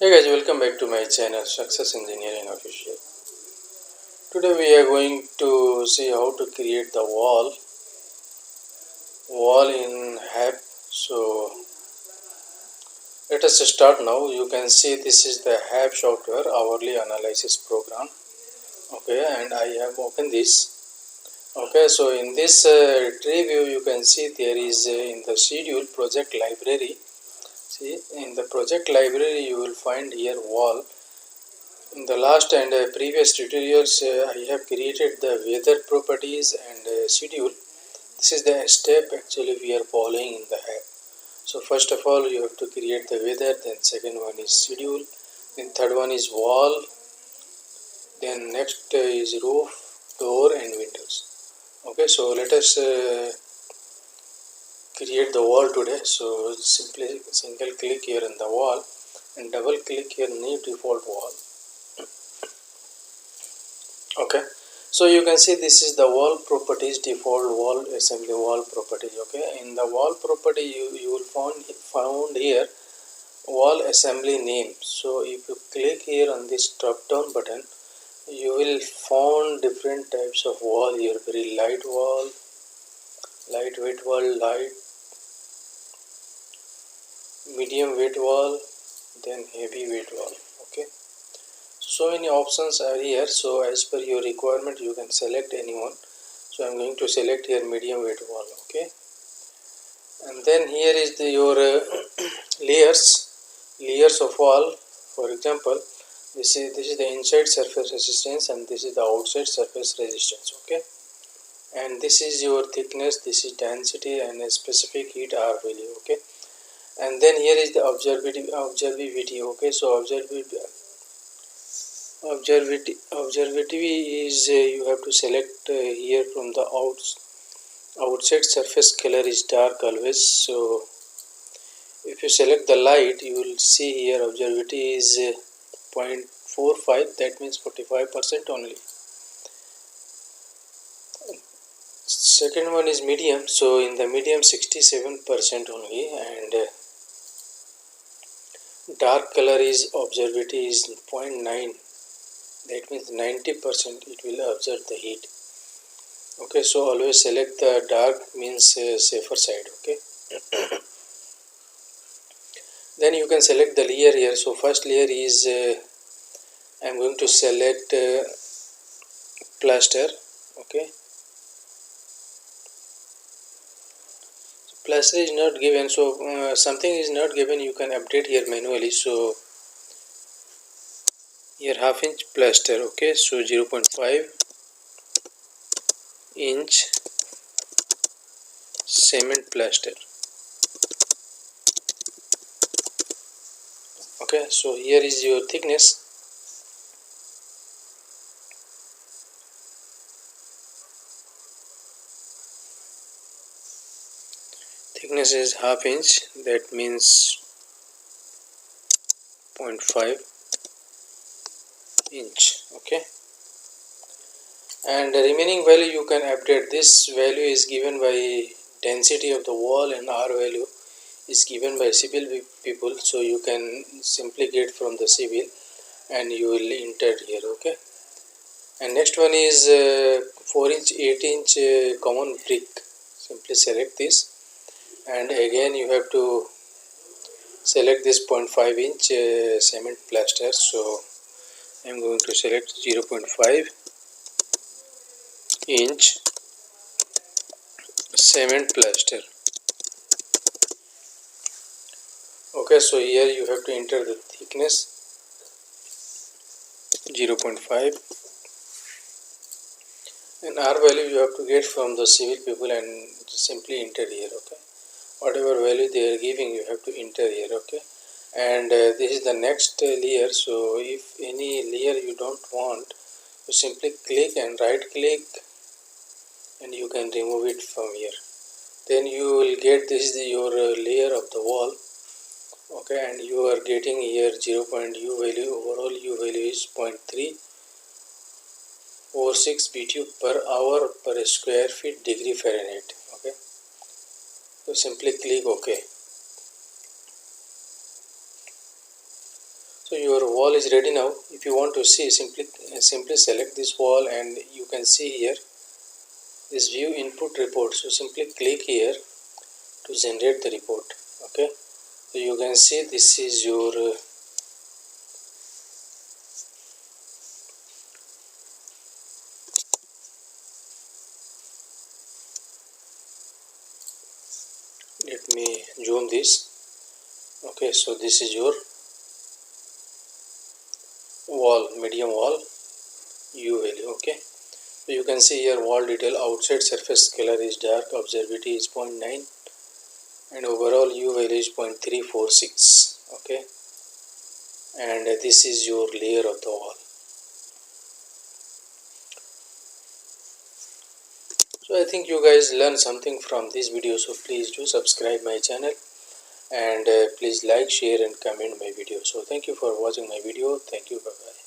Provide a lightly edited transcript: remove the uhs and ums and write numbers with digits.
Hey guys, welcome back to my channel Success Engineering Official. Today we are going to see how to create the wall in HAP. So let us start now. You can see this is the HAP software hourly analysis program. Okay, and I have opened this. Okay, so in this tree view you can see there is in the schedule project library. See, in the project library you will find here wall. In the last and previous tutorials, I have created the weather properties and schedule. This is the step actually we are following in the app. So first of all, you have to create the weather. Then second one is schedule. Then third one is wall. Then next is roof, door, and windows. Okay, so let us create the wall today. So simply single click here on the wall and double click here new default wall. Okay, so you can see this is the wall properties, default wall assembly wall property. Okay, in the wall property you will found here wall assembly name. So if you click here on this drop down button, you will find different types of wall here. Very light wall, lightweight wall, light medium weight wall, then heavy weight wall. Okay, so many options are here. So as per your requirement you can select any one. So I'm going to select here medium weight wall. Okay, and then here is your layers of wall. For example, this is the inside surface resistance and this is the outside surface resistance. Okay, and this is your thickness, this is density and a specific heat R value. Okay, and then here is the observability. Okay, so observability is you have to select here from the outside surface color is dark always. So if you select the light, you will see here observability is 0.45, that means 45% only. Second one is medium, so in the medium 67% only, and dark color is observability is 0.9, that means 90% it will observe the heat. Okay, so always select the dark means safer side. Okay, then you can select the layer here. So first layer is I'm going to select plaster. Okay, so plaster is not given, so something is not given, you can update here manually. So here half inch plaster. Okay, so 0.5 inch cement plaster. Okay, so here is your thickness. Thickness is half inch, that means 0.5 inch. Okay, and the remaining value you can update. This value is given by density of the wall and R value is given by civil people, so you can simply get from the civil and you will enter here. Okay, and next one is 4 inch 8 inch common brick. Simply select this and again you have to select this 0.5 inch cement plaster. So I'm going to select 0.5 inch cement plaster. Okay, so here you have to enter the thickness 0.5 and R value you have to get from the civil people and simply enter here. Okay, whatever value they are giving you have to enter here. Okay, and this is the next layer. So if any layer you don't want, you simply click and right click and you can remove it from here. Then you will get this is your layer of the wall. Okay, and you are getting here 0. U value, overall U value is 0.346 BTU per hour per square feet degree Fahrenheit. Okay, so simply click OK. So your wall is ready now. If you want to see, simply select this wall, and you can see here this view input report. So simply click here to generate the report. Okay, so you can see this is your let me zoom this. Okay, so this is your wall, medium wall U value. Okay, so you can see here wall detail, outside surface color is dark, observability is 0.9, and overall U value is 0.346. Okay, and this is your layer of the wall. So I think you guys learned something from this video, so please do subscribe my channel, and please like, share and comment my video. So thank you for watching my video. Thank you. Bye bye.